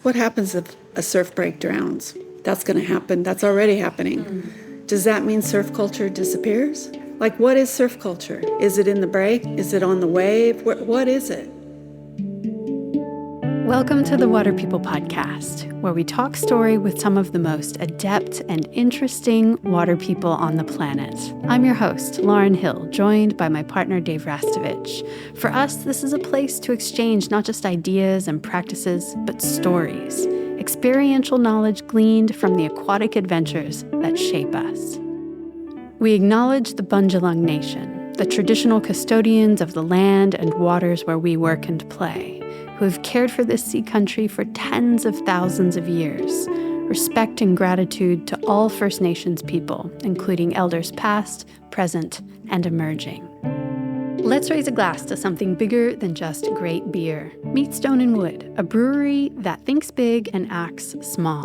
What happens if a surf break drowns? That's going to happen. That's already happening. Does that mean surf culture disappears? Like, what is surf culture? Is it in the break? Is it on the wave? What is it? Welcome to the Water People Podcast, where we talk story with some of the most adept and interesting water people on the planet. I'm your host, Lauren Hill, joined by my partner, Dave Rastovich. For us, this is a place to exchange not just ideas and practices, but stories, experiential knowledge gleaned from the aquatic adventures that shape us. We acknowledge the Bundjalung Nation, the traditional custodians of the land and waters where we work and play, who have cared for this sea country for tens of thousands of years. Respect and gratitude to all First Nations people, including elders past, present, and emerging. Let's raise a glass to something bigger than just great beer. Meet Stone and Wood, a brewery that thinks big and acts small.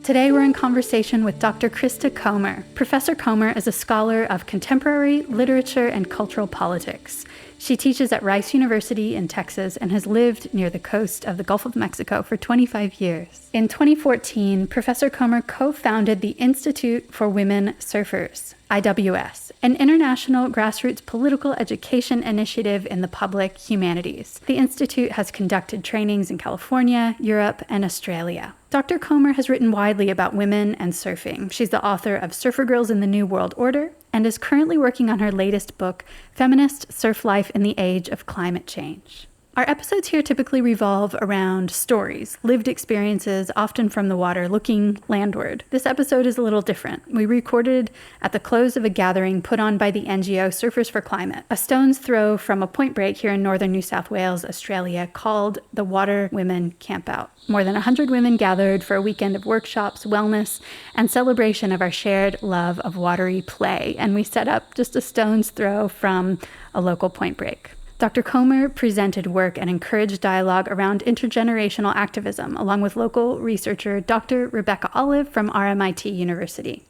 Today we're in conversation with Dr. Krista Comer. Professor Comer is a scholar of contemporary literature and cultural politics. She teaches at Rice University in Texas and has lived near the coast of the Gulf of Mexico for 25 years. In 2014, Professor Comer co-founded the Institute for Women Surfers, IWS, an international grassroots political education initiative in the public humanities. The Institute has conducted trainings in California, Europe, and Australia. Dr. Comer has written widely about women and surfing. She's the author of Surfer Girls in the New World Order and is currently working on her latest book, Feminist Surf Life in the Age of Climate Change. Our episodes here typically revolve around stories, lived experiences, often from the water, looking landward. This episode is a little different. We recorded at the close of a gathering put on by the NGO Surfers for Climate, a stone's throw from a point break here in northern New South Wales, Australia, called the Water Women Campout. More than 100 women gathered for a weekend of workshops, wellness, and celebration of our shared love of watery play, and we set up just a stone's throw from a local point break. Dr. Comer presented work and encouraged dialogue around intergenerational activism, along with local researcher Dr. Rebecca Olive from RMIT University.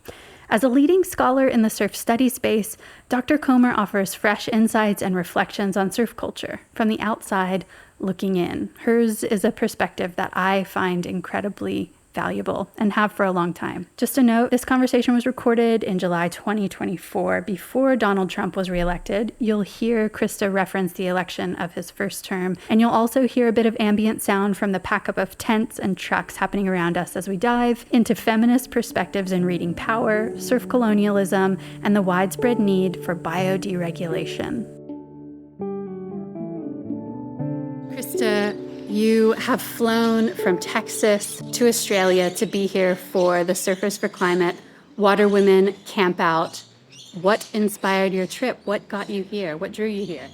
As a leading scholar in the surf study space, Dr. Comer offers fresh insights and reflections on surf culture, from the outside looking in. Hers is a perspective that I find incredibly valuable and have for a long time. Just a note, this conversation was recorded in July 2024, before Donald Trump was reelected. You'll hear Krista reference the election of his first term, and you'll also hear a bit of ambient sound from the pack-up of tents and trucks happening around us as we dive into feminist perspectives in reading power, surf colonialism, and the widespread need for bio-deregulation. Krista, you have flown from Texas to Australia to be here for the Surfers for Climate Water Women Campout. What inspired your trip? What got you here? What drew you here?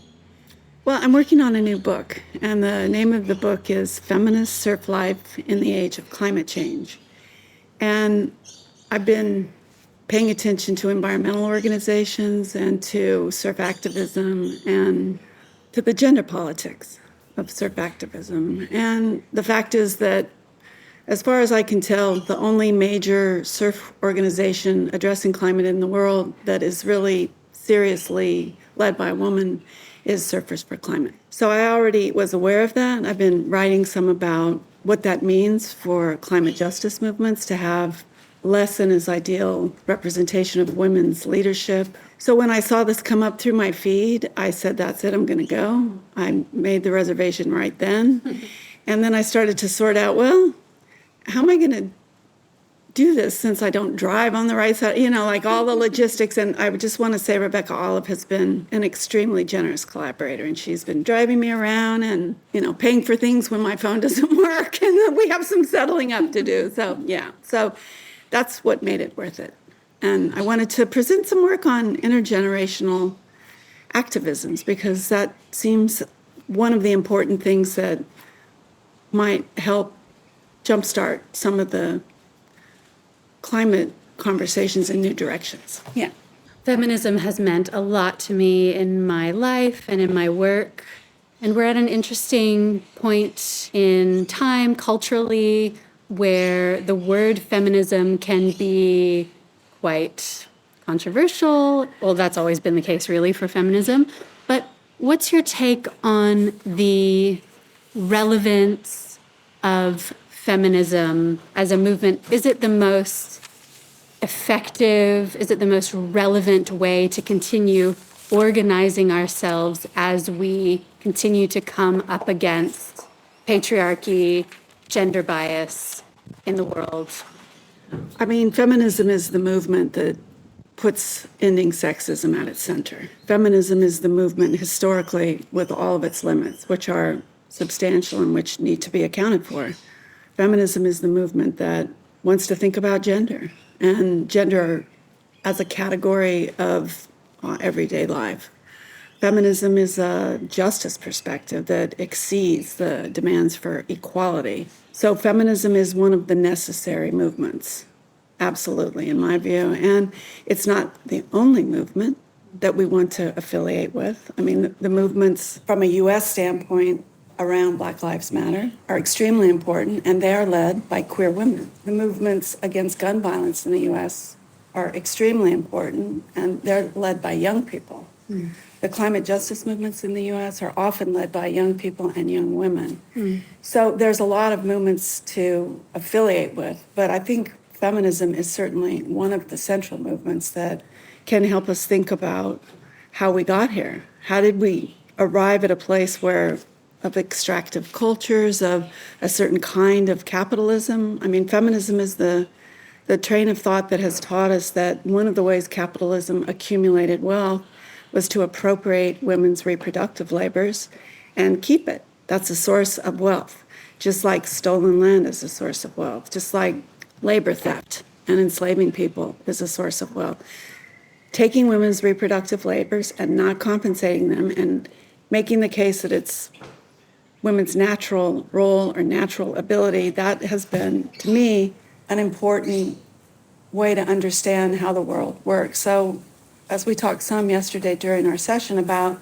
Well, I'm working on a new book, and the name of the book is Feminist Surf Life in the Age of Climate Change. And I've been paying attention to environmental organizations and to surf activism and to the gender politics of surf activism. And the fact is that, as far as I can tell, the only major surf organization addressing climate in the world that is really seriously led by a woman is Surfers for Climate. So I already was aware of that. I've been writing some about what that means for climate justice movements to have less than as ideal representation of women's leadership. So when I saw this come up through my feed, I said, that's it, I'm going to go. I made the reservation right then. And then I started to sort out, well, how am I going to do this since I don't drive on the right side? You know, like all the logistics. And I just want to say Rebecca Olive has been an extremely generous collaborator, and she's been driving me around and, you know, paying for things when my phone doesn't work. And then we have some settling up to do. So, yeah. So that's what made it worth it. And I wanted to present some work on intergenerational activisms, because that seems one of the important things that might help jumpstart some of the climate conversations in new directions. Yeah. Feminism has meant a lot to me in my life and in my work. And we're at an interesting point in time culturally where the word feminism can be quite controversial. Well, that's always been the case, really, for feminism. But what's your take on the relevance of feminism as a movement? Is it the most effective? Is it the most relevant way to continue organizing ourselves as we continue to come up against patriarchy, gender bias in the world? I mean, feminism is the movement that puts ending sexism at its center. Feminism is the movement historically with all of its limits, which are substantial and which need to be accounted for. Feminism is the movement that wants to think about gender and gender as a category of everyday life. Feminism is a justice perspective that exceeds the demands for equality. So feminism is one of the necessary movements, absolutely, in my view. And it's not the only movement that we want to affiliate with. I mean, the movements from a U.S. standpoint around Black Lives Matter are extremely important, and they are led by queer women. The movements against gun violence in the U.S. are extremely important, and they're led by young people. The climate justice movements in the U.S. are often led by young people and young women. So there's a lot of movements to affiliate with, but I think feminism is certainly one of the central movements that can help us think about how we got here. How did we arrive at a place where of extractive cultures, of a certain kind of capitalism? I mean, feminism is the train of thought that has taught us that one of the ways capitalism accumulated wealth was to appropriate women's reproductive labors and keep it. That's a source of wealth, just like stolen land is a source of wealth, just like labor theft and enslaving people is a source of wealth. Taking women's reproductive labors and not compensating them and making the case that it's women's natural role or natural ability, that has been, to me, an important way to understand how the world works. So as we talked some yesterday during our session about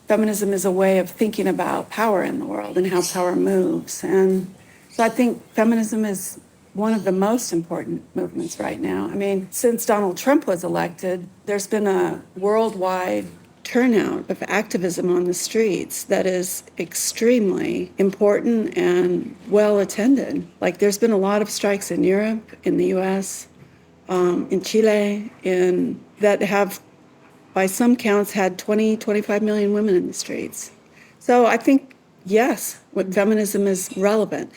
feminism is a way of thinking about power in the world and how power moves. And so I think feminism is one of the most important movements right now. I mean, since Donald Trump was elected, there's been a worldwide turnout of activism on the streets that is extremely important and well attended. Like there's been a lot of strikes in Europe, in the US, in Chile, that have, by some counts, had 25 million women in the streets. So I think, yes, what feminism is relevant.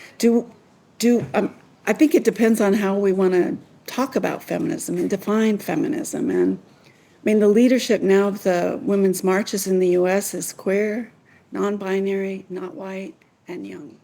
I think it depends on how we want to talk about feminism and define feminism. And I mean, the leadership now of the women's marches in the U.S. is queer, non-binary, not white, and young.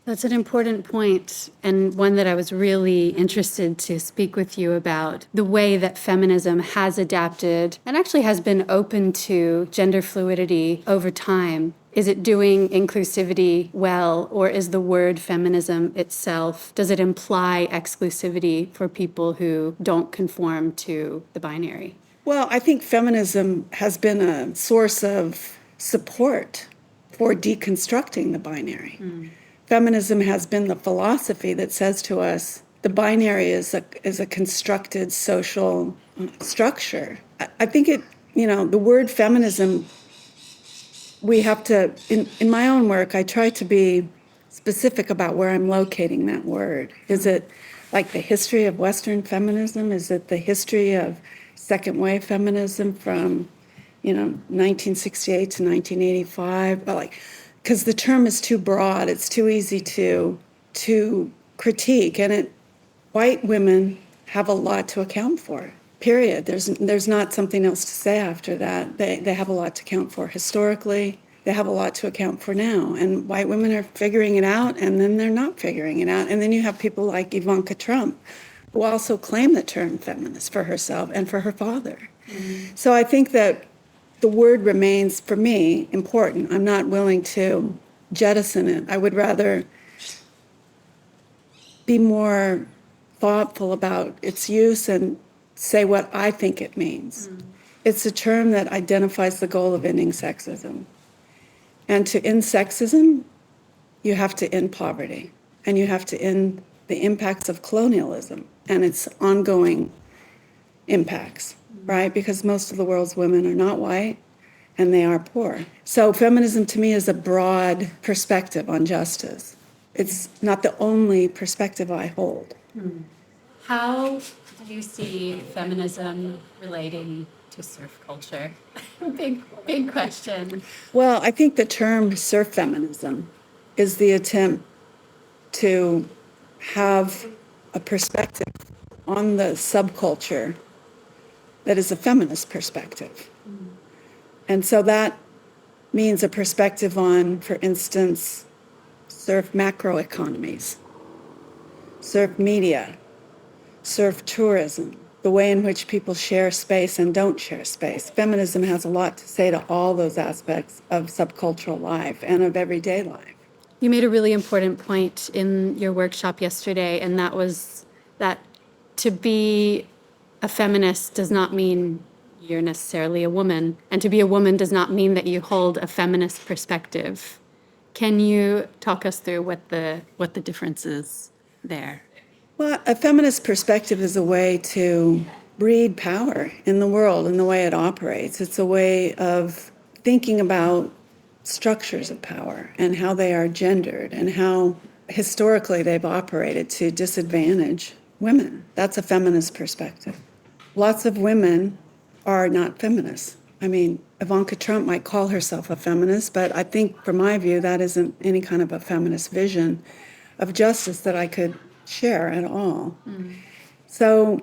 That's an important point, and one that I was really interested to speak with you about, the way that feminism has adapted and actually has been open to gender fluidity over time. Is it doing inclusivity well, or is the word feminism itself, does it imply exclusivity for people who don't conform to the binary? Well, I think feminism has been a source of support for deconstructing the binary. Feminism has been the philosophy that says to us the binary is a constructed social structure. I think the word feminism, we have to, in my own work, I try to be specific about where I'm locating that word. Is it like the history of Western feminism? Is it the history of second wave feminism from 1968 to 1985? Because the term is too broad, it's too easy to critique, and white women have a lot to account for. Period. There's not something else to say after that. They have a lot to account for historically. They have a lot to account for now, and white women are figuring it out, and then they're not figuring it out. And then you have people like Ivanka Trump, who also claim the term feminist for herself and for her father. So I think that the word remains, for me, important. I'm not willing to jettison it. I would rather be more thoughtful about its use and say what I think it means. It's a term that identifies the goal of ending sexism. And to end sexism, you have to end poverty, and you have to end the impacts of colonialism and its ongoing impacts, right? Because most of the world's women are not white, and they are poor. So feminism to me is a broad perspective on justice. It's not the only perspective I hold. How do you see feminism relating to surf culture? Big question. Well, I think the term surf feminism is the attempt to have a perspective on the subculture that is a feminist perspective. And so that means a perspective on, for instance, surf macroeconomies, surf media, surf tourism, the way in which people share space and don't share space. Feminism has a lot to say to all those aspects of subcultural life and of everyday life. You made a really important point in your workshop yesterday, and that was that to be a feminist does not mean you're necessarily a woman, and to be a woman does not mean that you hold a feminist perspective. Can you talk us through what the difference is there? Well, a feminist perspective is a way to breed power in the world and the way it operates. It's a way of thinking about structures of power and how they are gendered and how historically they've operated to disadvantage women. That's a feminist perspective. Lots of women are not feminists. I mean, Ivanka Trump might call herself a feminist, but I think from my view, that isn't any kind of a feminist vision of justice that I could share at all. So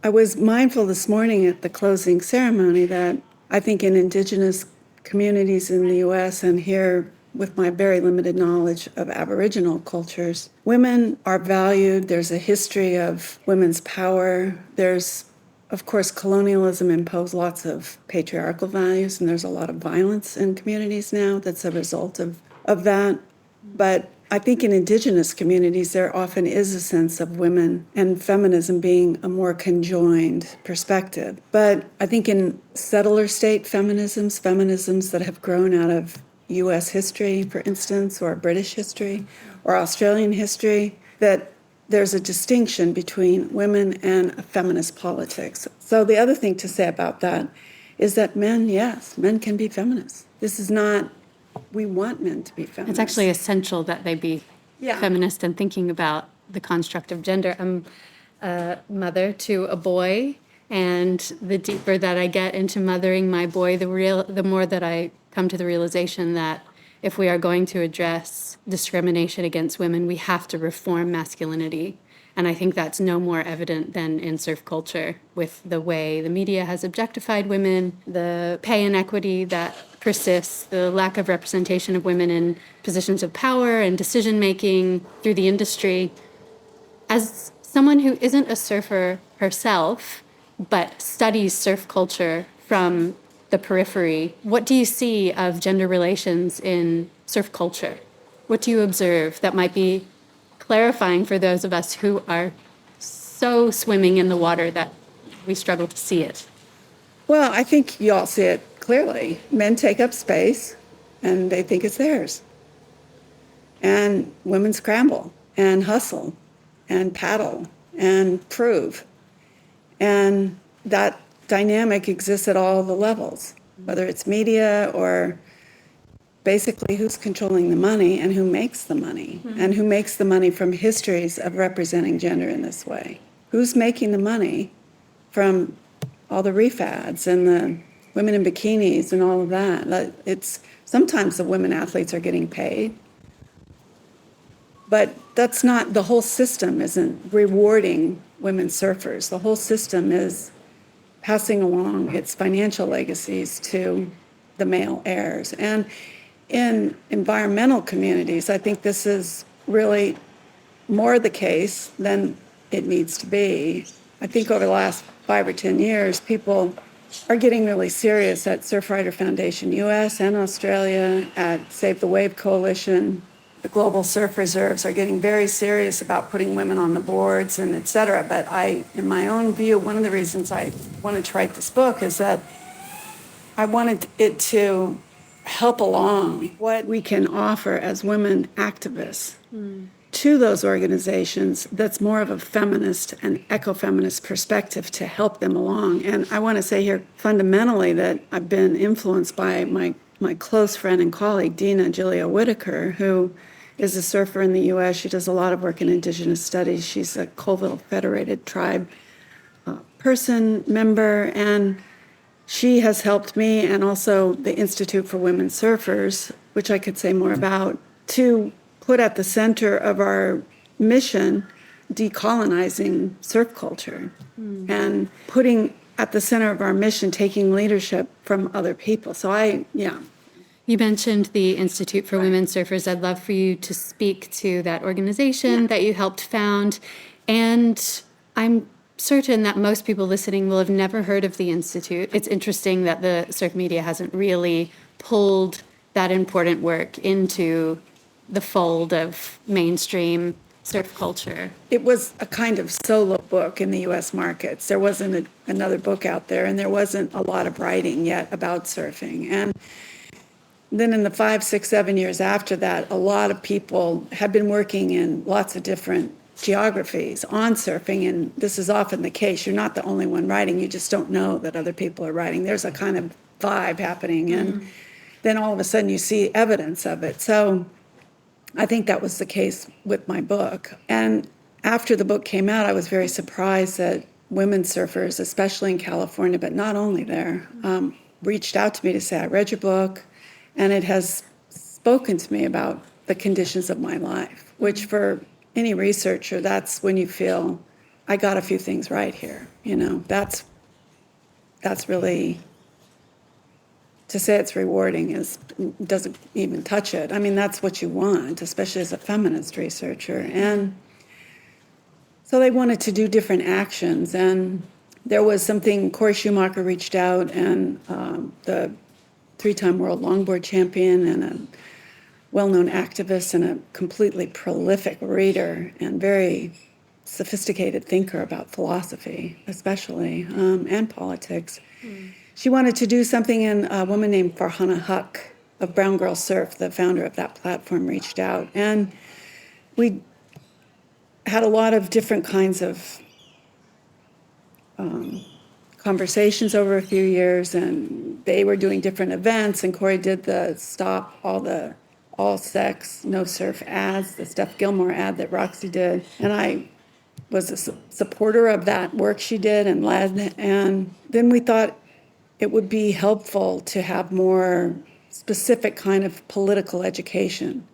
I was mindful this morning at the closing ceremony that I think in Indigenous communities in the US and here with my very limited knowledge of Aboriginal cultures, women are valued. There's a history of women's power. There's, of course, colonialism imposed lots of patriarchal values, and there's a lot of violence in communities now that's a result of that. But I think in Indigenous communities, there often is a sense of women and feminism being a more conjoined perspective. But I think in settler state feminisms that have grown out of US history, for instance, or British history, or Australian history, that there's a distinction between women and feminist politics. So the other thing to say about that is that men can be feminists. This is not, we want men to be feminists. It's actually essential that they be feminist and thinking about the construct of gender. I'm a mother to a boy, and the deeper that I get into mothering my boy, the more that I come to the realization that if we are going to address discrimination against women, we have to reform masculinity. And I think that's no more evident than in surf culture, with the way the media has objectified women, the pay inequity that persists, the lack of representation of women in positions of power and decision-making through the industry. As someone who isn't a surfer herself, but studies surf culture from the periphery, what do you see of gender relations in surf culture? What do you observe that might be clarifying for those of us who are so swimming in the water that we struggle to see it? Well, I think you all see it clearly. Men take up space and they think it's theirs. And women scramble and hustle and paddle and prove. And that dynamic exists at all the levels, whether it's media or basically who's controlling the money and who makes the money, and who makes the money from histories of representing gender in this way. Who's making the money from all the reef ads and the women in bikinis and all of that? It's sometimes the women athletes are getting paid, but that's not, the whole system isn't rewarding women surfers. The whole system is passing along its financial legacies to the male heirs. And in environmental communities, I think this is really more the case than it needs to be. I think over the last 5 or 10 years, people are getting really serious at Surfrider Foundation US and Australia, at Save the Wave Coalition. The Global Surf Reserves are getting very serious about putting women on the boards and et cetera. But in my own view, one of the reasons I wanted to write this book is that I wanted it to help along what we can offer as women activists to those organizations that's more of a feminist and eco-feminist perspective to help them along. And I want to say here fundamentally that I've been influenced by my close friend and colleague, Dina Julia Whitaker, who is a surfer in the U.S. She does a lot of work in Indigenous studies. She's a Colville Federated Tribe member, and she has helped me, and also the Institute for Women Surfers, which I could say more about, to put at the center of our mission decolonizing surf culture and putting at the center of our mission taking leadership from other people. So You mentioned the Institute for Women Surfers. I'd love for you to speak to that organization that you helped found. And I'm certain that most people listening will have never heard of the Institute. It's interesting that the surf media hasn't really pulled that important work into the fold of mainstream surf culture. it was a kind of solo book in the U.S. markets. There wasn't another book out there, and there wasn't a lot of writing yet about surfing. And then in the 5, 6, 7 years after that, a lot of people have been working in lots of different geographies on surfing, and this is often the case. You're not the only one writing, you just don't know that other people are writing. There's a kind of vibe happening, and then all of a sudden you see evidence of it. So I think that was the case with my book. And after the book came out, I was very surprised that women surfers, especially in California, but not only there, reached out to me to say, I read your book, and it has spoken to me about the conditions of my life, which for any researcher, that's when you feel, I got a few things right here. You know, that's really, to say it's rewarding doesn't even touch it. I mean, that's what you want, especially as a feminist researcher. And so they wanted to do different actions. And there was something, Corey Schumacher reached out, and the 3-time world longboard champion and a well-known activist and a completely prolific reader and very sophisticated thinker about philosophy, especially, and politics. She wanted to do something, and a woman named Farhana Huck of Brown Girl Surf, the founder of that platform, reached out. And we had a lot of different kinds of conversations over a few years, and they were doing different events, and Corey did the Stop All Sex, No Surf ads, the Steph Gilmore ad that Roxy did. And I was a supporter of that work she did and led. And then we thought it would be helpful to have more specific kind of political education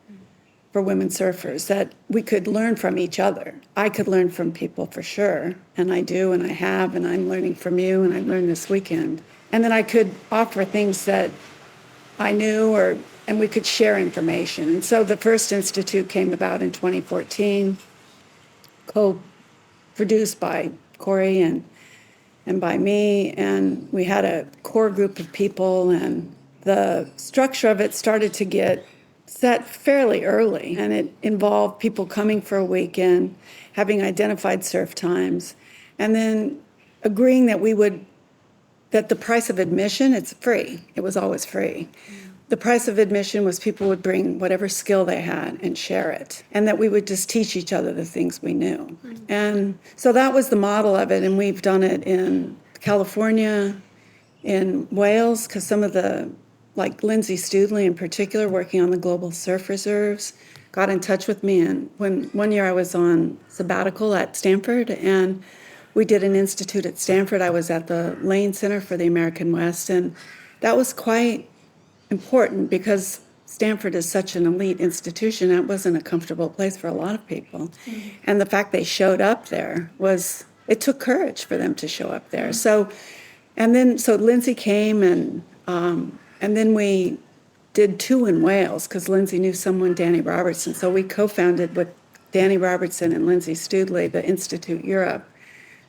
for women surfers, that we could learn from each other. I could learn from people for sure, and I do, and I have, and I'm learning from you, and I learned this weekend. And then I could offer things that I knew, and we could share information. And so the first institute came about in 2014, co-produced by Corey and by me, and we had a core group of people, and the structure of it started to get set fairly early, and it involved people coming for a weekend, having identified surf times, and then agreeing that the price of admission, it's free. It was always free. The price of admission was people would bring whatever skill they had and share it, and that we would just teach each other the things we knew. And so that was the model of it, and we've done it in California, in Wales, because some of the, like Lindsay Studley in particular, working on the global surf reserves, got in touch with me. And when one year I was on sabbatical at Stanford, and we did an institute at Stanford. I was at the Lane Center for the American West, and that was quite important because Stanford is such an elite institution. It wasn't a comfortable place for a lot of people. And the fact they showed up there it took courage for them to show up there. So Lindsay came, and then we did 2 in Wales because Lindsay knew someone, Danny Robertson. So we co-founded with Danny Robertson and Lindsay Studley, the Institute Europe,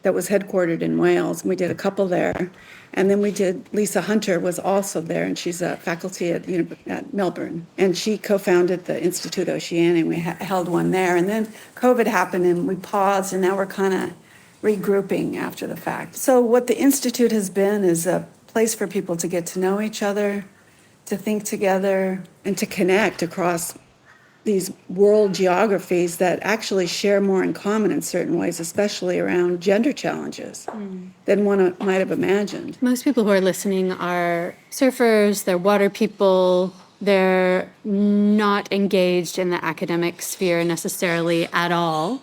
that was headquartered in Wales. And we did a couple there. And then Lisa Hunter was also there, and she's a faculty at Melbourne. And she co-founded the Institute Oceania, and we held one there. And then COVID happened, and we paused, and now we're kind of regrouping after the fact. So what the Institute has been is a place for people to get to know each other, to think together, and to connect across these world geographies that actually share more in common in certain ways, especially around gender challenges, than one might have imagined. Most people who are listening are surfers, they're water people, they're not engaged in the academic sphere necessarily at all.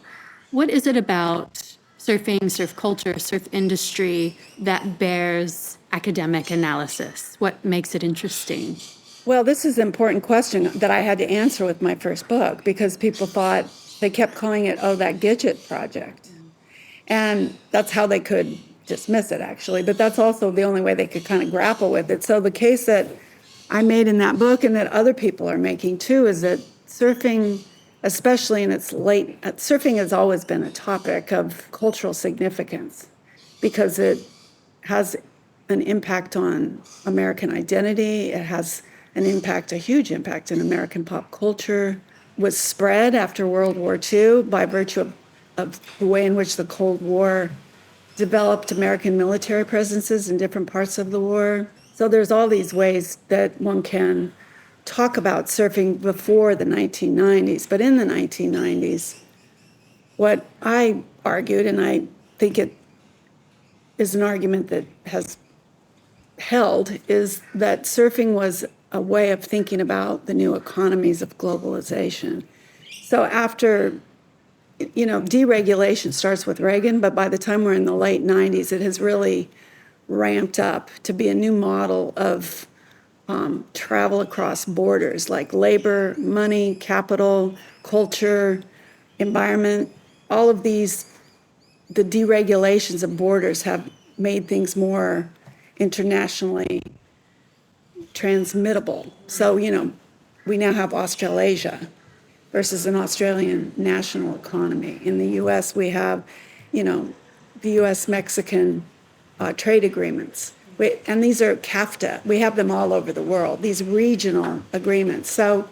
What is it about surfing, surf culture, surf industry that bears academic analysis? What makes it interesting? Well, this is an important question that I had to answer with my first book, because people thought, they kept calling it, oh, that Gidget project. And that's how they could dismiss it, actually. But that's also the only way they could kind of grapple with it. So the case that I made in that book, and that other people are making too, is that surfing, especially in its surfing has always been a topic of cultural significance, because it has an impact on American identity. It has an impact, a huge impact in American pop culture, was spread after World War II by virtue of the way in which the Cold War developed American military presences in different parts of the war. So there's all these ways that one can talk about surfing before the 1990s. But in the 1990s, what I argued, and I think it is an argument that has held, is that surfing was a way of thinking about the new economies of globalization. So after, deregulation starts with Reagan, but by the time we're in the late 90s, it has really ramped up to be a new model of travel across borders, like labor, money, capital, culture, environment. All of these, the deregulations of borders have made things more internationally transmittable. So, we now have Australasia versus an Australian national economy. In the US, we have, the US-Mexican trade agreements. And these are CAFTA. We have them all over the world, these regional agreements. So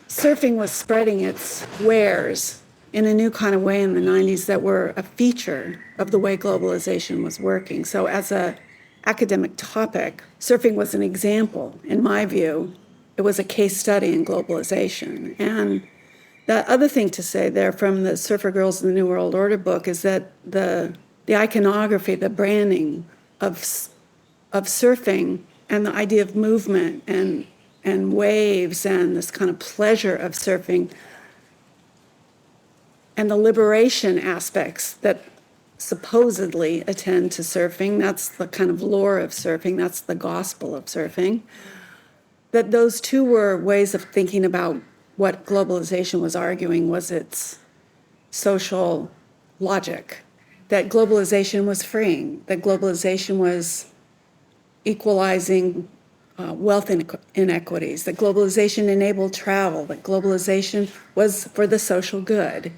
surfing was spreading its wares in a new kind of way in the 90s that were a feature of the way globalization was working. So as a academic topic, surfing was an example, in my view. It was a case study in globalization. And the other thing to say there from the Surfer Girls in the New World Order book is that the iconography, the branding of surfing, and the idea of movement and waves and this kind of pleasure of surfing and the liberation aspects that supposedly attend to surfing, that's the kind of lore of surfing, that's the gospel of surfing, that those two were ways of thinking about what globalization was arguing was its social logic, that globalization was freeing, that globalization was equalizing wealth inequities, that globalization enabled travel, that globalization was for the social good,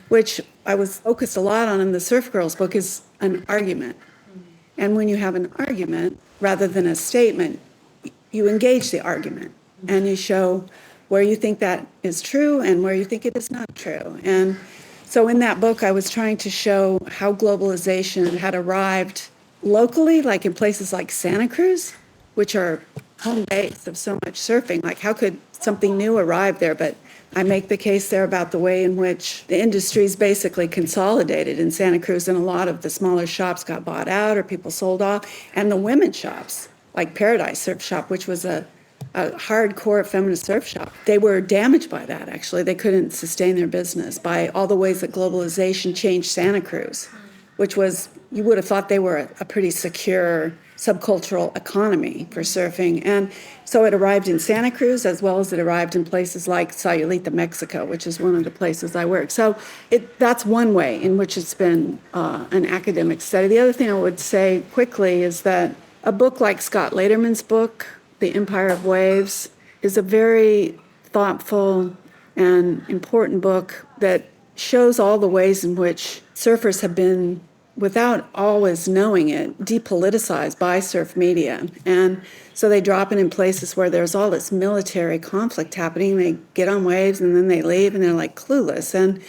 which I was focused a lot on in the Surf Girls book, is an argument. And when you have an argument, rather than a statement, you engage the argument and you show where you think that is true and where you think it is not true. And so in that book, I was trying to show how globalization had arrived locally, like in places like Santa Cruz, which are home base of so much surfing. Like, how could something new arrive there? But I make the case there about the way in which the industry's basically consolidated in Santa Cruz, and a lot of the smaller shops got bought out or people sold off. And the women's shops, like Paradise Surf Shop, which was a hardcore feminist surf shop, they were damaged by that, actually. They couldn't sustain their business by all the ways that globalization changed Santa Cruz, which was, you would have thought they were a pretty secure subcultural economy for surfing. And so it arrived in Santa Cruz, as well as it arrived in places like Sayulita, Mexico, which is one of the places I work. So that's one way in which it's been an academic study. The other thing I would say quickly is that a book like Scott Lederman's book, The Empire of Waves, is a very thoughtful and important book that shows all the ways in which surfers have been, without always knowing it, depoliticized by surf media. And so they drop it in places where there's all this military conflict happening. They get on waves and then they leave and they're like clueless. And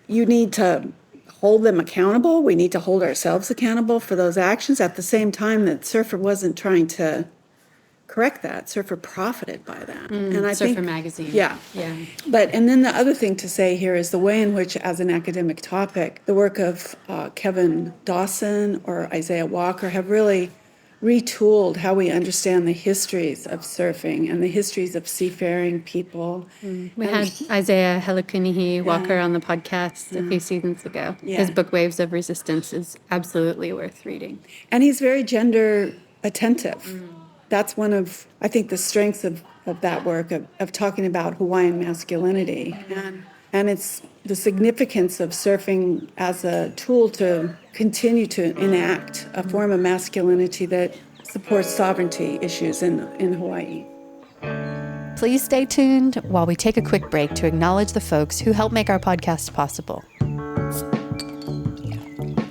you need to hold them accountable. We need to hold ourselves accountable for those actions at the same time that surfer wasn't trying to correct that. Surfer profited by that. And I Surfer think, magazine. Yeah. Yeah. But, and then the other thing to say here is the way in which, as an academic topic, the work of Kevin Dawson or Isaiah Walker have really retooled how we understand the histories of surfing and the histories of seafaring people. We had Isaiah Helekunihi Walker on the podcast a few seasons ago. Yeah. His book, Waves of Resistance, is absolutely worth reading. And he's very gender attentive. That's one of, I think, the strengths of that work, of talking about Hawaiian masculinity. And it's the significance of surfing as a tool to continue to enact a form of masculinity that supports sovereignty issues in Hawaii. Please stay tuned while we take a quick break to acknowledge the folks who help make our podcast possible.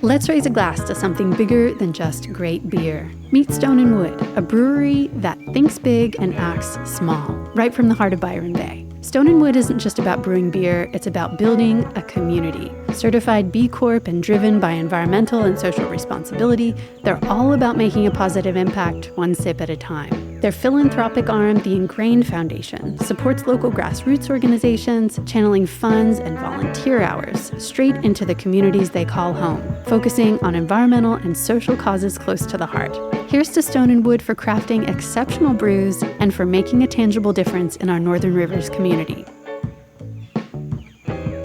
Let's raise a glass to something bigger than just great beer. Meet Stone & Wood, a brewery that thinks big and acts small, right from the heart of Byron Bay. Stone & Wood isn't just about brewing beer, it's about building a community. Certified B Corp and driven by environmental and social responsibility, they're all about making a positive impact one sip at a time. Their philanthropic arm, the Ingrained Foundation, supports local grassroots organizations, channeling funds and volunteer hours straight into the communities they call home, focusing on environmental and social causes close to the heart. Here's to Stone & Wood for crafting exceptional brews and for making a tangible difference in our Northern Rivers community.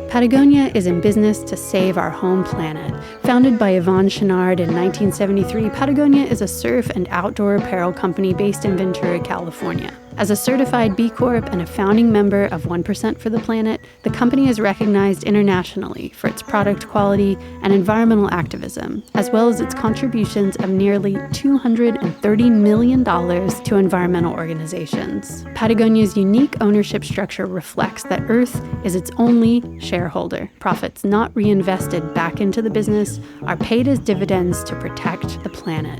Patagonia is in business to save our home planet. Founded by Yvonne Chenard in 1973, Patagonia is a surf and outdoor apparel company based in Ventura, California. As a certified B Corp and a founding member of 1% for the Planet, the company is recognized internationally for its product quality and environmental activism, as well as its contributions of nearly $230 million to environmental organizations. Patagonia's unique ownership structure reflects that Earth is its only shareholder. Profits not reinvested back into the business are paid as dividends to protect the planet.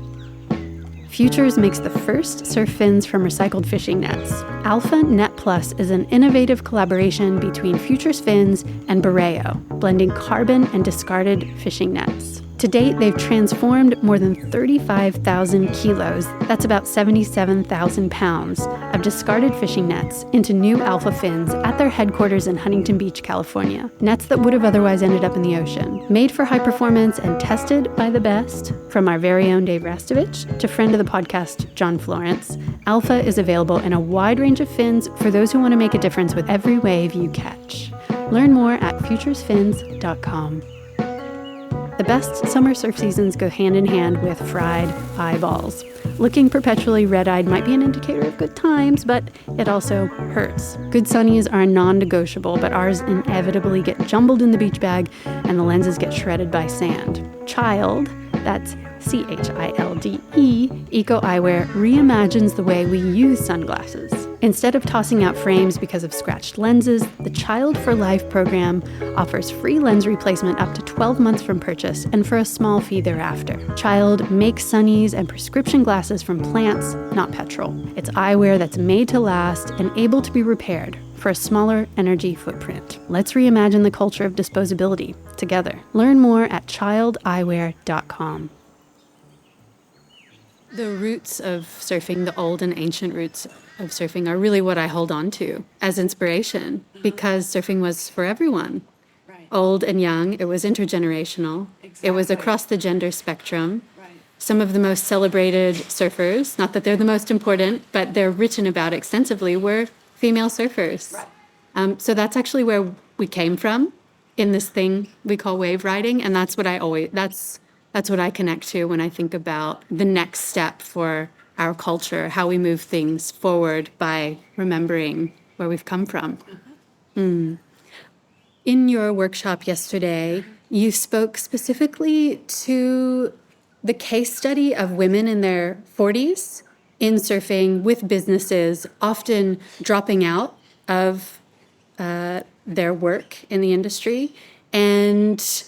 Futures makes the first surf fins from recycled fishing nets. Alpha Net Plus is an innovative collaboration between Futures Fins and Borreo, blending carbon and discarded fishing nets. To date, they've transformed more than 35,000 kilos, that's about 77,000 pounds, of discarded fishing nets into new alpha fins at their headquarters in Huntington Beach, California. Nets that would have otherwise ended up in the ocean. Made for high performance and tested by the best, from our very own Dave Rastovich to friend of the podcast, John Florence, Alpha is available in a wide range of fins for those who want to make a difference with every wave you catch. Learn more at futuresfins.com. The best summer surf seasons go hand in hand with fried eyeballs. Looking perpetually red-eyed might be an indicator of good times, but it also hurts. Good sunnies are non-negotiable, but ours inevitably get jumbled in the beach bag and the lenses get shredded by sand. Child, that's CHILDE, Eco Eyewear reimagines the way we use sunglasses. Instead of tossing out frames because of scratched lenses, the Child for Life program offers free lens replacement up to 12 months from purchase and for a small fee thereafter. Child makes sunnies and prescription glasses from plants, not petrol. It's eyewear that's made to last and able to be repaired for a smaller energy footprint. Let's reimagine the culture of disposability together. Learn more at childeyewear.com. The roots of surfing, the old and ancient roots of surfing, are really what I hold on to as inspiration, because surfing was for everyone. Right. Old and young, it was intergenerational. It was across the gender spectrum. Right. Some of the most celebrated surfers, not that they're the most important, but they're written about extensively, were female surfers. Right. So that's actually where we came from in this thing we call wave riding, and that's what that's what I connect to when I think about the next step for our culture, how we move things forward by remembering where we've come from. In your workshop yesterday, you spoke specifically to the case study of women in their 40s in surfing with businesses, often dropping out of their work in the industry and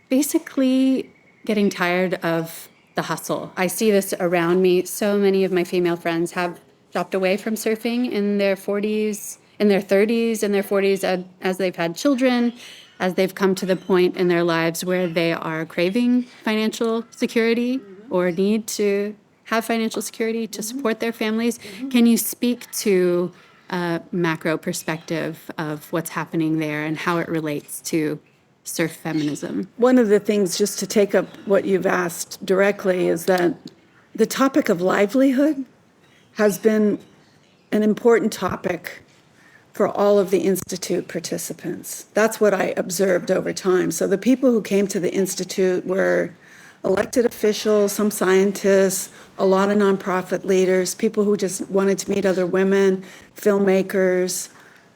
basically getting tired of the hustle. I see this around me. So many of my female friends have dropped away from surfing in their 40s, in their 30s, in their 40s as they've had children, as they've come to the point in their lives where they are craving financial security or need to have financial security to support their families. Can you speak to a macro perspective of what's happening there and how it relates to surf feminism? One of the things, just to take up what you've asked directly, is that the topic of livelihood has been an important topic for all of the Institute participants. That's what I observed over time. So the people who came to the Institute were elected officials, some scientists, a lot of nonprofit leaders, people who just wanted to meet other women, filmmakers.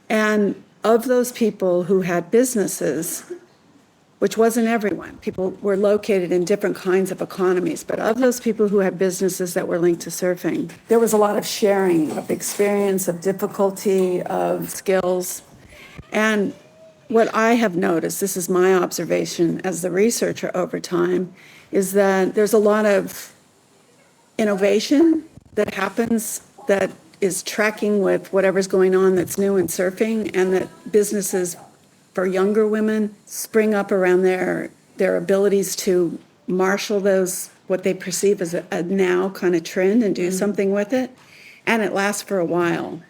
And of those people who had businesses, which wasn't everyone, people were located in different kinds of economies, but of those people who had businesses that were linked to surfing, there was a lot of sharing of experience, of difficulty, of skills. And what I have noticed, this is my observation as the researcher over time, is that there's a lot of innovation that happens that is tracking with whatever's going on that's new in surfing, and that businesses for younger women spring up around their abilities to marshal those, what they perceive as a now kind of trend, and do something with it. And it lasts for a while,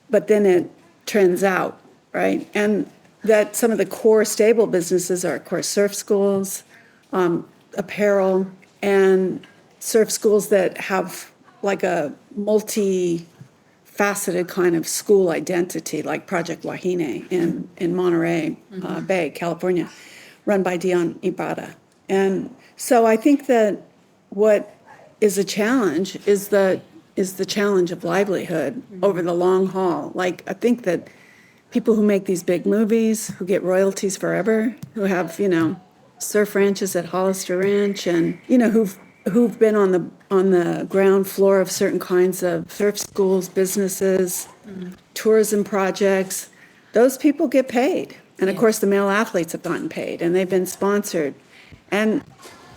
but then it trends out, right? And that some of the core stable businesses are, of course, surf schools, apparel, and surf schools that have like a multi-faceted kind of school identity, like Project Wahine in Monterey Bay, California, run by Dion Ibarra. And so I think that what is a challenge is the challenge of livelihood over the long haul. Like, I think that people who make these big movies, who get royalties forever, who have, surf ranches at Hollister Ranch, and, who've been on the ground floor of certain kinds of surf schools, businesses, tourism projects, those people get paid. And of course, the male athletes have gotten paid, and they've been sponsored. And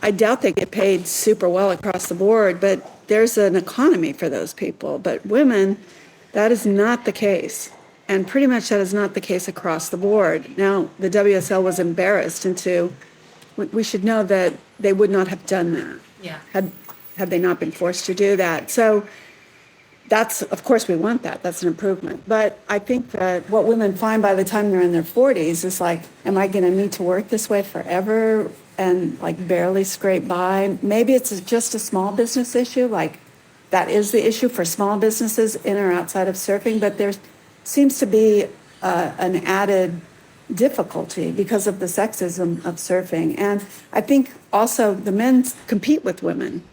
I doubt they get paid super well across the board, but there's an economy for those people. But women, that is not the case. And pretty much that is not the case across the board. Now, the WSL was embarrassed into, we should know that they would not have done that had they not been forced to do that. So that's, of course, we want that. That's an improvement. But I think that what women find by the time they're in their 40s is like, am I going to need to work this way forever and like barely scrape by? Maybe it's just a small business issue, like that is the issue for small businesses in or outside of surfing, but there seems to be an added difficulty because of the sexism of surfing. And I think also the men compete with women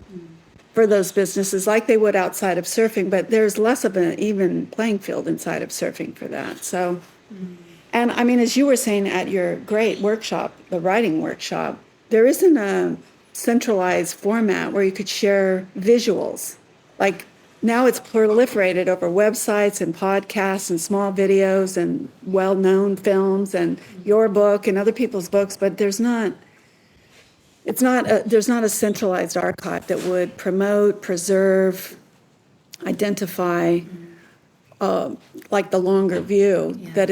for those businesses like they would outside of surfing, but there's less of an even playing field inside of surfing for that. So, and I mean, as you were saying at your great workshop, the writing workshop, there isn't a centralized format where you could share visuals. Like, now it's proliferated over websites and podcasts and small videos and well-known films and your book and other people's books, but there's not a centralized archive that would promote, preserve, identify, like the longer view that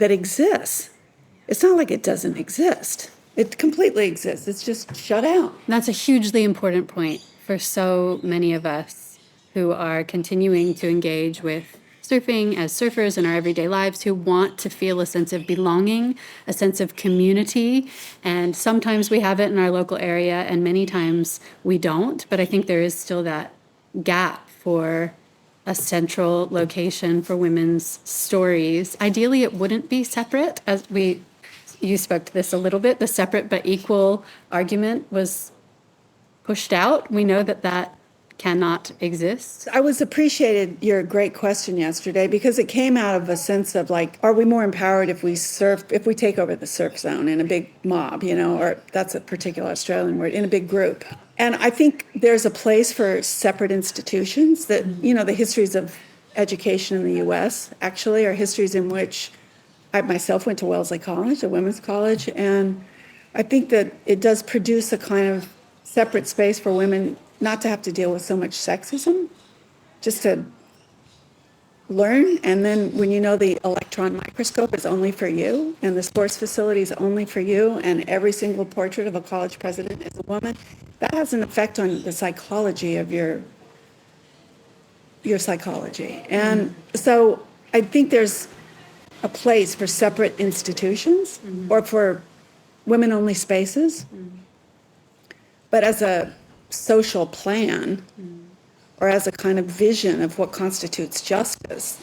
exists. It's not like it doesn't exist. It completely exists. It's just shut out. That's a hugely important point for so many of us who are continuing to engage with surfing as surfers in our everyday lives, who want to feel a sense of belonging, a sense of community. And sometimes we have it in our local area, and many times we don't. But I think there is still that gap for a central location for women's stories. Ideally, it wouldn't be separate, you spoke to this a little bit, the separate but equal argument was pushed out. We know that cannot exist. I was appreciated your great question yesterday because it came out of a sense of like, are we more empowered if we take over the surf zone in a big mob, or that's a particular Australian word, in a big group. And I think there's a place for separate institutions that, the histories of education in the U.S. actually are histories in which I myself went to Wellesley College, a women's college, and I think that it does produce a kind of separate space for women not to have to deal with so much sexism, just to learn. And then when the electron microscope is only for you, and the sports facility is only for you, and every single portrait of a college president is a woman, that has an effect on the psychology of your psychology. And so I think there's a place for separate institutions or for women-only spaces. But as a social plan or as a kind of vision of what constitutes justice,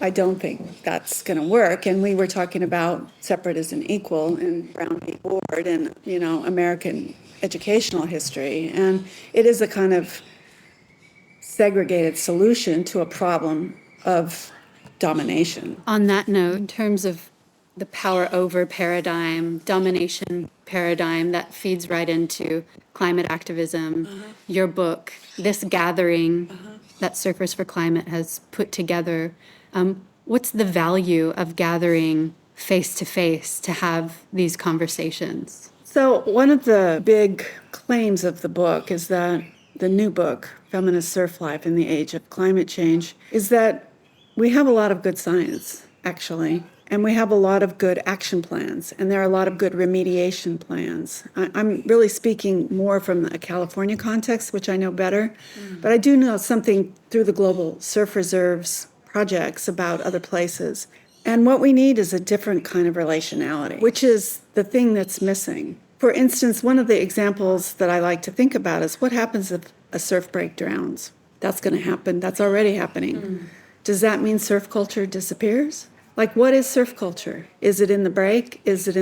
I don't think that's going to work. And we were talking about separate as an equal in Brown v. Board and, American educational history. And it is a kind of segregated solution to a problem of domination. On that note, in terms of the power over paradigm, domination paradigm that feeds right into climate activism, your book, this gathering that Surfers for Climate has put together, what's the value of gathering face to face to have these conversations? So one of the big claims of the book is that the new book, Feminist Surf Life in the Age of Climate Change, is that we have a lot of good science, actually, and we have a lot of good action plans, and there are a lot of good remediation plans. I'm really speaking more from a California context, which I know better, but I do know something through the Global Surf Reserves projects about other places. And what we need is a different kind of relationality, which is the thing that's missing. For instance, one of the examples that I like to think about is what happens if a surf break drowns? That's going to happen. That's already happening. Does that mean surf culture disappears? Like, what is surf culture? Is it in the break? Is it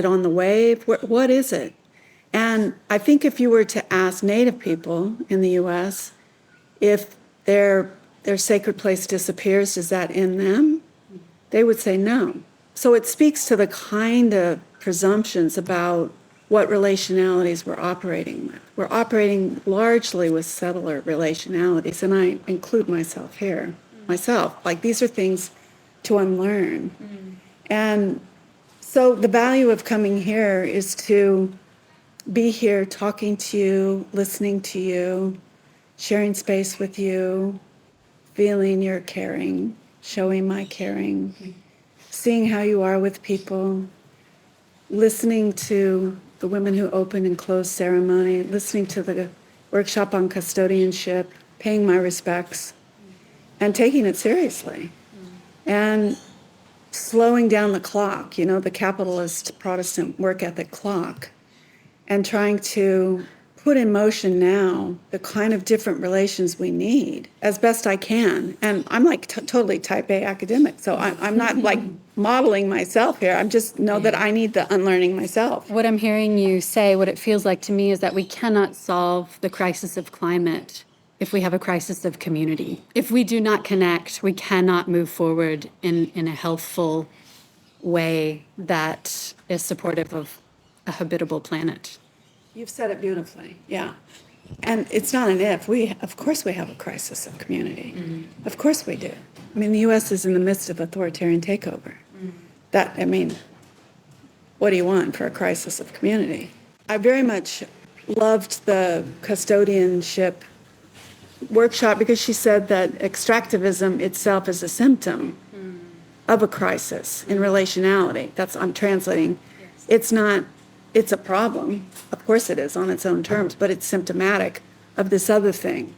on the wave? What is it? And I think if you were to ask Native people in the U.S. if their sacred place disappears, does that end them? They would say no. So it speaks to the kind of presumptions about what relationalities we're operating with. We're operating largely with settler relationalities, and I include myself here. Like, these are things to unlearn. And so the value of coming here is to be here talking to you, listening to you, sharing space with you, feeling your caring, showing my caring, seeing how you are with people, listening to the women who open and close ceremony, listening to the workshop on custodianship, paying my respects, and taking it seriously. And slowing down the clock, the capitalist Protestant work ethic clock, and trying to put in motion now the kind of different relations we need as best I can. And I'm like totally type A academic, so I'm not like modeling myself here. I just know that I need the unlearning myself. What I'm hearing you say, what it feels like to me, is that we cannot solve the crisis of climate if we have a crisis of community. If we do not connect, we cannot move forward in a healthful way that is supportive of a habitable planet. You've said it beautifully, yeah. And it's not an if. Of course we have a crisis of community. Of course we do. I mean, the U.S. is in the midst of authoritarian takeover. What do you want for a crisis of community? I very much loved the custodianship workshop because she said that extractivism itself is a symptom of a crisis in relationality. I'm translating. Yes. It's a problem. Of course it is on its own terms, but it's symptomatic of this other thing.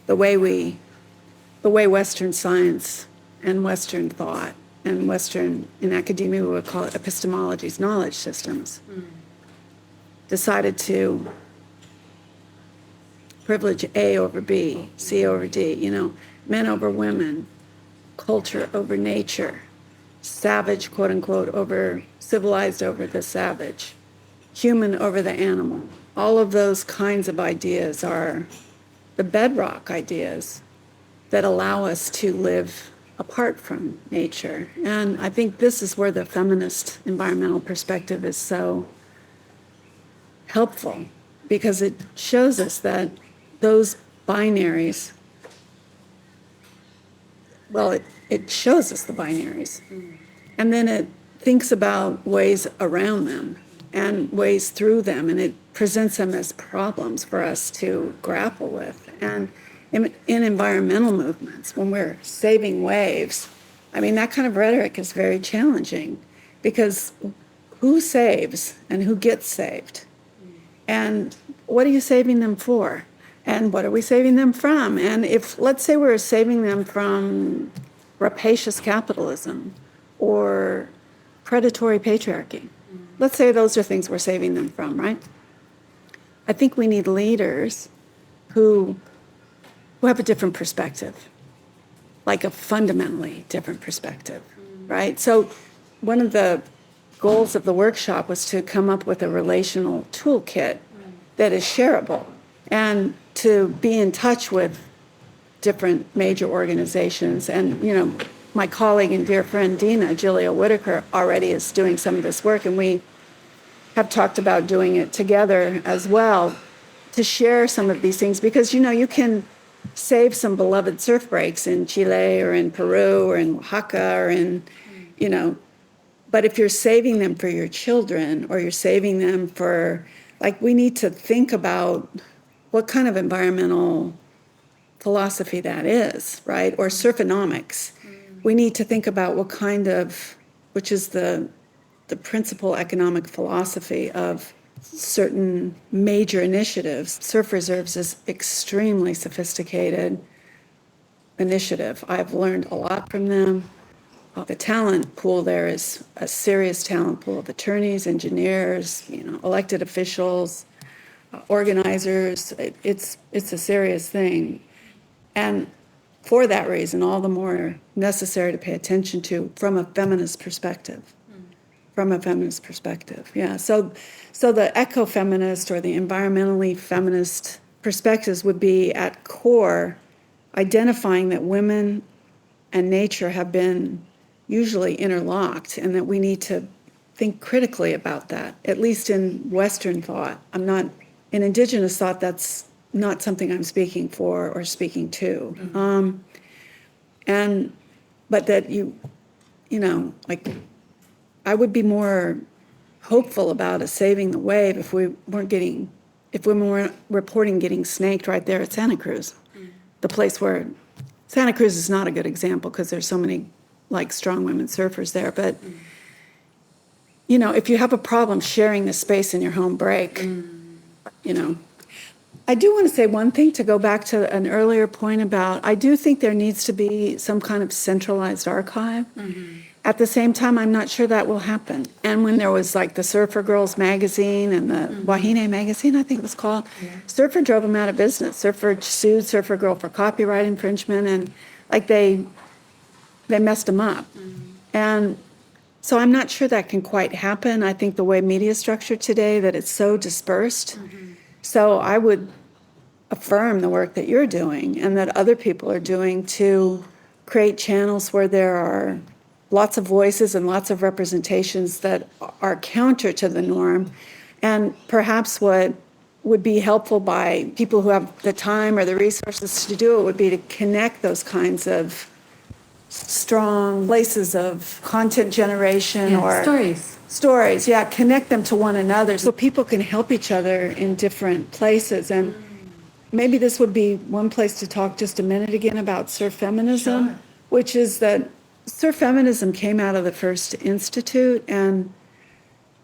The way Western science and Western thought and Western, in academia we would call it epistemologies, knowledge systems, decided to privilege A over B, C over D, men over women, culture over nature, savage, quote unquote, over civilized over the savage, human over the animal. All of those kinds of ideas are the bedrock ideas that allow us to live apart from nature. And I think this is where the feminist environmental perspective is so helpful, because it shows us that those binaries, it shows us the binaries. And then it thinks about ways around them and ways through them, and it presents them as problems for us to grapple with. And in environmental movements, when we're saving waves, that kind of rhetoric is very challenging, because who saves and who gets saved? And what are you saving them for? And what are we saving them from? And if, let's say we're saving them from rapacious capitalism or predatory patriarchy. Let's say those are things we're saving them from, right? I think we need leaders who have a different perspective, like a fundamentally different perspective, right? So one of the goals of the workshop was to come up with a relational toolkit that is shareable and to be in touch with different major organizations. And, you know, my colleague and dear friend, Dina, Julia Whitaker, already is doing some of this work, and we have talked about doing it together as well to share some of these things, because, you know, you can save some beloved surf breaks in Chile or in Peru or in Oaxaca or in, you know, but if you're saving them for your children or you're saving them for, like, we need to think about what kind of environmental philosophy that is, right? Or surfonomics. We need to think about what kind of, which is the principal economic philosophy of certain major initiatives. Surf Reserves is extremely sophisticated initiative. I've learned a lot from them. The talent pool there is a serious talent pool of attorneys, engineers, you know, elected officials, organizers. It's a serious thing. And for that reason, all the more necessary to pay attention to from a feminist perspective. From a feminist perspective, yeah. So the eco-feminist or the environmentally feminist perspectives would be at core identifying that women and nature have been usually interlocked, and that we need to think critically about that, at least in Western thought. In Indigenous thought, that's not something I'm speaking for or speaking to. But that you know, like, I would be more hopeful about us saving the wave if we weren't reporting getting snaked right there at Santa Cruz, the place where Santa Cruz is not a good example because there's so many like strong women surfers there. But you know, if you have a problem sharing the space in your home break, you know. I do want to say one thing to go back to an earlier point about, I do think there needs to be some kind of centralized archive. At the same time, I'm not sure that will happen. And when there was like the Surfer Girls magazine and the Wahine magazine, I think it was called, Surfer drove them out of business. Surfer sued Surfer Girl for copyright infringement, and like they messed them up. And so I'm not sure that can quite happen. I think the way media is structured today, that it's so dispersed. So I would affirm the work that you're doing and that other people are doing to create channels where there are lots of voices and lots of representations that are counter to the norm. And perhaps what would be helpful by people who have the time or the resources to do it would be to connect those kinds of strong places of content generation or stories, yeah, connect them to one another so people can help each other in different places. And maybe this would be one place to talk just a minute again about surf feminism, which is that surf feminism came out of the First Institute, and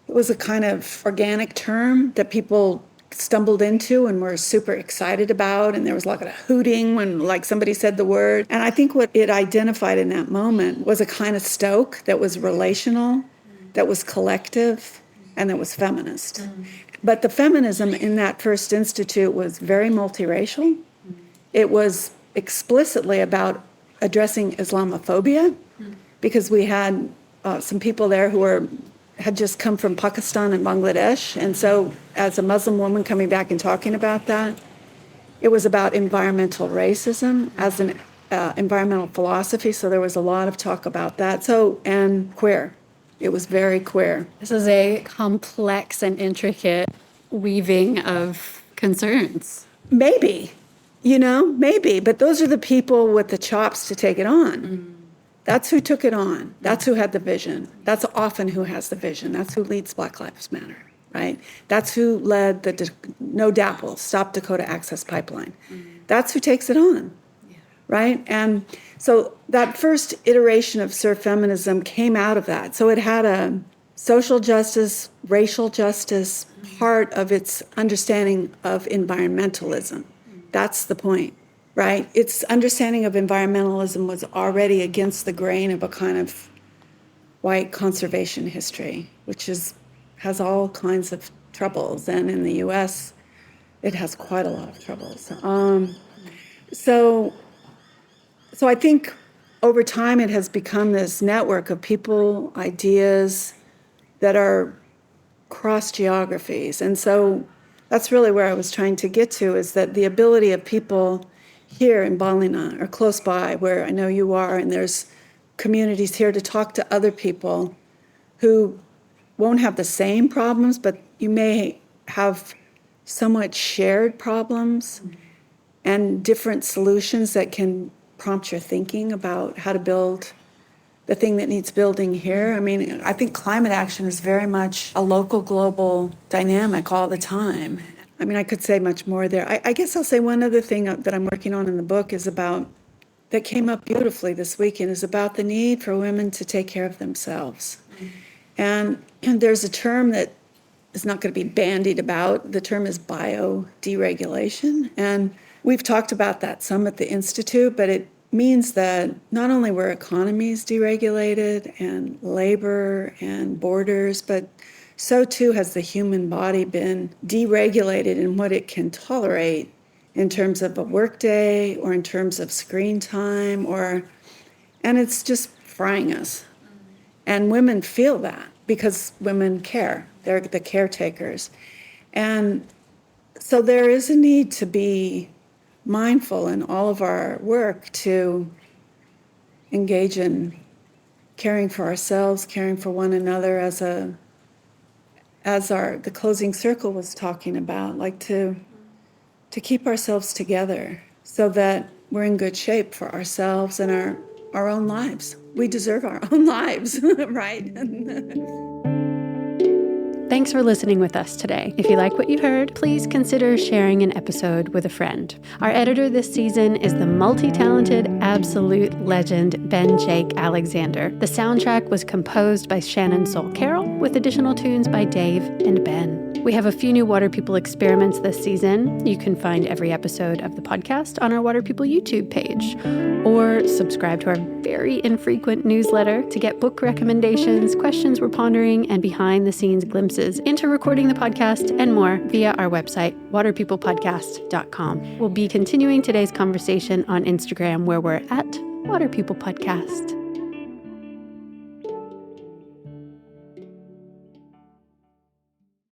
it was a kind of organic term that people stumbled into and were super excited about, and there was like a hooting when like somebody said the word. And I think what it identified in that moment was a kind of stoke that was relational, that was collective, and that was feminist. But the feminism in that First Institute was very multiracial. It was explicitly about addressing Islamophobia, because we had some people there who had just come from Pakistan and Bangladesh. And so as a Muslim woman coming back and talking about that, it was about environmental racism as an environmental philosophy. So there was a lot of talk about that. So, and queer. It was very queer. This is a complex and intricate weaving of concerns. Maybe, maybe. But those are the people with the chops to take it on. That's who took it on. That's who had the vision. That's often who has the vision. That's who leads Black Lives Matter, right? That's who led the No DAPL, Stop Dakota Access Pipeline. That's who takes it on, right? And so that first iteration of surf feminism came out of that. So it had social justice, racial justice, part of its understanding of environmentalism. That's the point, right? Its understanding of environmentalism was already against the grain of a kind of white conservation history, which has all kinds of troubles. And in the US, it has quite a lot of troubles. So I think over time it has become this network of people, ideas that are cross geographies. And so that's really where I was trying to get to, is that the ability of people here in Ballina or close by, where I know you are, and there's communities here, to talk to other people who won't have the same problems, but you may have somewhat shared problems and different solutions that can prompt your thinking about how to build the thing that needs building here. I mean, I think climate action is very much a local, global dynamic all the time. I mean, I could say much more there. I guess I'll say one other thing that I'm working on in the book is about, that came up beautifully this weekend, is about the need for women to take care of themselves. And there's a term that is not going to be bandied about. The term is bio-deregulation. And we've talked about that some at the Institute, but it means that not only were economies deregulated and labor and borders, but so too has the human body been deregulated in what it can tolerate in terms of a workday or in terms of screen time, and it's just frying us. And women feel that because women care. They're the caretakers. And so there is a need to be mindful in all of our work to engage in caring for ourselves, caring for one another, as the closing circle was talking about, like to keep ourselves together so that we're in good shape for ourselves and our own lives. We deserve our own lives, right? Thanks for listening with us today. If you like what you heard, please consider sharing an episode with a friend. Our editor this season is the multi-talented, absolute legend, Ben Jake Alexander. The soundtrack was composed by Shannon Soul Carroll, with additional tunes by Dave and Ben. We have a few new Water People experiments this season. You can find every episode of the podcast on our Water People YouTube page, or subscribe to our very infrequent newsletter to get book recommendations, questions we're pondering, and behind-the-scenes glimpses into recording the podcast and more via our website, waterpeoplepodcast.com. We'll be continuing today's conversation on Instagram, where we're at Water People Podcast.